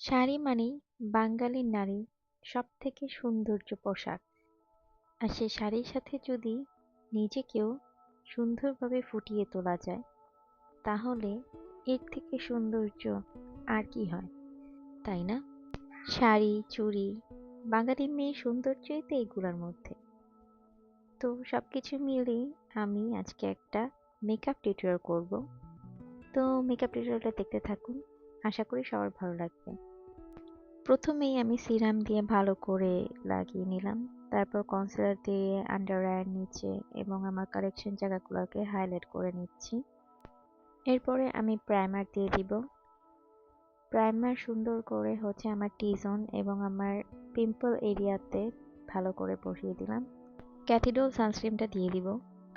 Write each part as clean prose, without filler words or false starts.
শাড়ি মানেই বাঙালির নারীর সবথেকে সৌন্দর্য পোশাক। আর সে শাড়ির সাথে যদি নিজেকেও সুন্দরভাবে ফুটিয়ে তোলা যায়, তাহলে এর থেকে সৌন্দর্য আর কি হয়, তাই না? শাড়ি, চুড়ি, বাঙালি মেয়ের সৌন্দর্যই তো এগুলোর মধ্যে। তো সবকিছু মিলিয়ে আমি আজকে একটা মেকআপ টিউটোরিয়াল করব। তো মেকআপ টিউটোরিয়ালটা দেখতে থাকুন, আশা করি সবার ভালো লাগবে। প্রথমেই আমি সিরাম দিয়ে ভালো করে লাগিয়ে নিলাম। তারপর কনসিলার দিয়ে আন্ডার আইয়ের নিচে এবং আমার কারেকশন জায়গাগুলোকে হাইলাইট করে নিচ্ছি। এরপরে আমি প্রাইমার দিয়ে দিব। প্রাইমার সুন্দর করে হচ্ছে আমার টি জোন এবং আমার পিম্পল এরিয়াতে ভালো করে বসিয়ে দিলাম। ক্যাথিড্রাল সানস্ক্রিনটা দিয়ে দিব,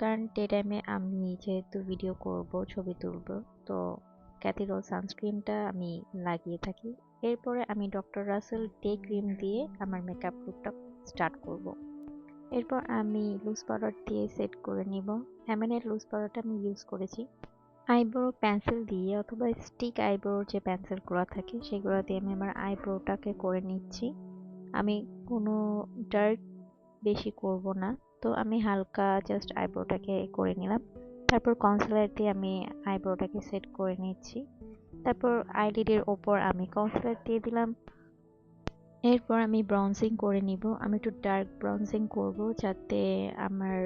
কারণ ডে টাইমে আমি যেহেতু ভিডিও করব, ছবি তুলব, তো ক্যাথিড্রাল সানস্ক্রিনটা আমি লাগিয়ে থাকি। এরপরে আমি ডক্টর রাসেল ডে ক্রিম দিয়ে আমার মেকআপ লুকটা স্টার্ট করব। এরপর আমি লুজ পাউডার দিয়ে সেট করে নিব। এমএনের লুজ পাউডারটা আমি ইউজ করেছি। আইব্রো পেন্সিল দিয়ে অথবা স্টিক আইব্রোর যে পেন্সিলগুলো থাকে সেগুলো দিয়ে আমি আমার আইব্রোটাকে করে নিচ্ছি। আমি কোনো ডার্ক বেশি করব না, তো আমি হালকা জাস্ট আইব্রোটাকে করে নিলাম। তারপর কনসিলার দিয়ে আমি আইব্রোটাকে সেট করে নিচ্ছি। তারপর আইলিডের ওপর আমি কনসিলার দিয়ে দিলাম। এরপর আমি ব্রঞ্জিং করে নিব। আমি একটু ডার্ক ব্রঞ্জিং করব যাতে আমার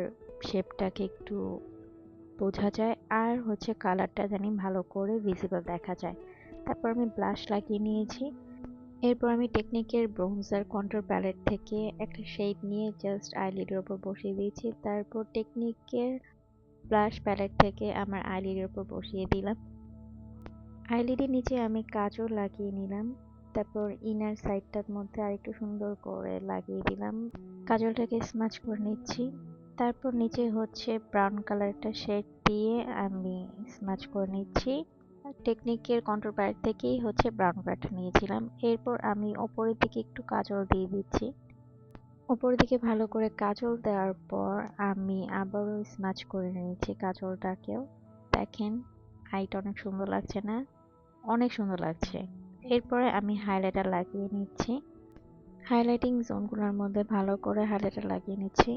শেপটাকে একটু বোঝা যায় আর হচ্ছে কালারটা জানি ভালো করে ভিজিবল দেখা যায়। তারপর আমি ব্লাশ লাগিয়ে নিয়েছি। এরপর আমি টেকনিকের ব্রোঞ্জার কন্ট্রোল প্যালেট থেকে একটা শেড নিয়ে জাস্ট আইলিডের ওপর বসিয়ে দিয়েছি। তারপর টেকনিকের ব্লাশ প্যালেট থেকে আমার আইলিডের ওপর বসিয়ে দিলাম। আইলিডের নিচে আমি কাজল লাগিয়ে নিলাম। তারপর ইনার সাইডটার মধ্যে আরেকটু সুন্দর করে লাগিয়ে দিলাম। কাজলটাকে স্মাচ করে নিচ্ছি। তারপর নিচে হচ্ছে ব্রাউন কালার একটা শেড দিয়ে আমি স্মাচ করে নিচ্ছি। টেকনিকের কন্ট্রোল প্যালেট থেকেই হচ্ছে ব্রাউন কালারটা নিয়েছিলাম। এরপর আমি ওপরের দিকে একটু কাজল দিয়ে দিচ্ছি। উপরের দিকে ভালো করে কাজল দেওয়ার পর আমি আবারও স্মাচ করে নিয়েছি কাজলটাকেও। দেখেন আইটা অনেক সুন্দর লাগছে না? অনেক সুন্দর লাগছে। এরপরে আমি হাইলাইটার লাগিয়ে নিচ্ছি। হাইলাইটিং জোনগুলোর মধ্যে ভালো করে হাইলাইটার লাগিয়ে নিচ্ছি।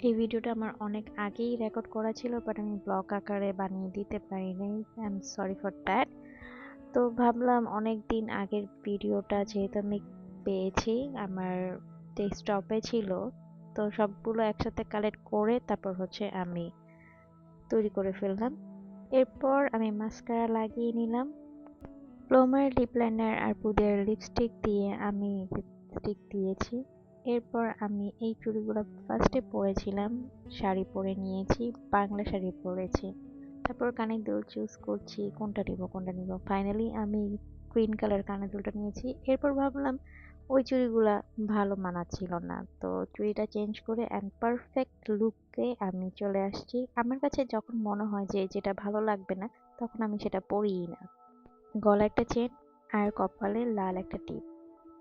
এই ভিডিওটা আমার অনেক আগেই রেকর্ড করা ছিল, বাট আমি ব্লগ আকারে বানিয়ে দিতে পারি নাই। I am sorry for that. তো ভাবলাম অনেক দিন আগের ভিডিওটা যেহেতু আমি পেয়েছি, আমার ডেস্কটপে ছিল, তো সবগুলো একসাথে কালেক্ট করে তারপর হচ্ছে আমি তৈরি করে ফেললাম। এরপর আমি মাস্কারা লাগিয়ে নিলাম। প্লোমার লিপ লাইনার আর পুদের লিপস্টিক দিয়ে আমি লিপস্টিক দিয়েছি। এরপর আমি এই চুড়িগুলো ফার্স্টে পরেছিলাম, শাড়ি পরে নিয়েছি, বাংলা শাড়ি পরেছি। তারপর কানের দুল চুজ করছি কোনটা নিব। ফাইনালি আমি গ্রিন কালার কানের দুলটা নিয়েছি। এরপর ভাবলাম ওই চুড়িগুলা ভালো মানাচ্ছিল না, তো চুড়িটা চেঞ্জ করে অ্যান্ড পারফেক্ট লুকে আমি চলে আসছি। আমার কাছে যখন মনে হয় যে যেটা ভালো লাগবে না, তখন আমি সেটা পরিই না। গলা একটা চেন আর কপালে লাল একটা টিপ।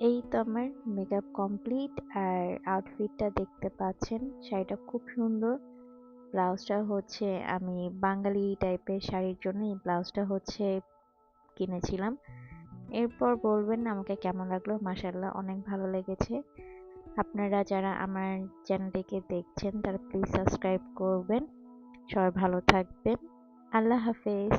এই তো আমার মেকআপ কমপ্লিট। আর আউটফিটটা দেখতে পাচ্ছেন, শাড়িটা খুব সুন্দর। ব্লাউজটা হচ্ছে আমি বাঙালি টাইপের শাড়ির জন্য এই ব্লাউজটা হচ্ছে কিনেছিলাম। এরপর বলবেন আমাকে কেমন লাগলো। মাশাআল্লাহ অনেক ভালো লেগেছে। আপনারা যারা আমার চ্যানেলটিকে দেখছেন তারা প্লিজ সাবস্ক্রাইব করবেন। সবাই ভালো থাকবেন। আল্লাহ হাফেজ।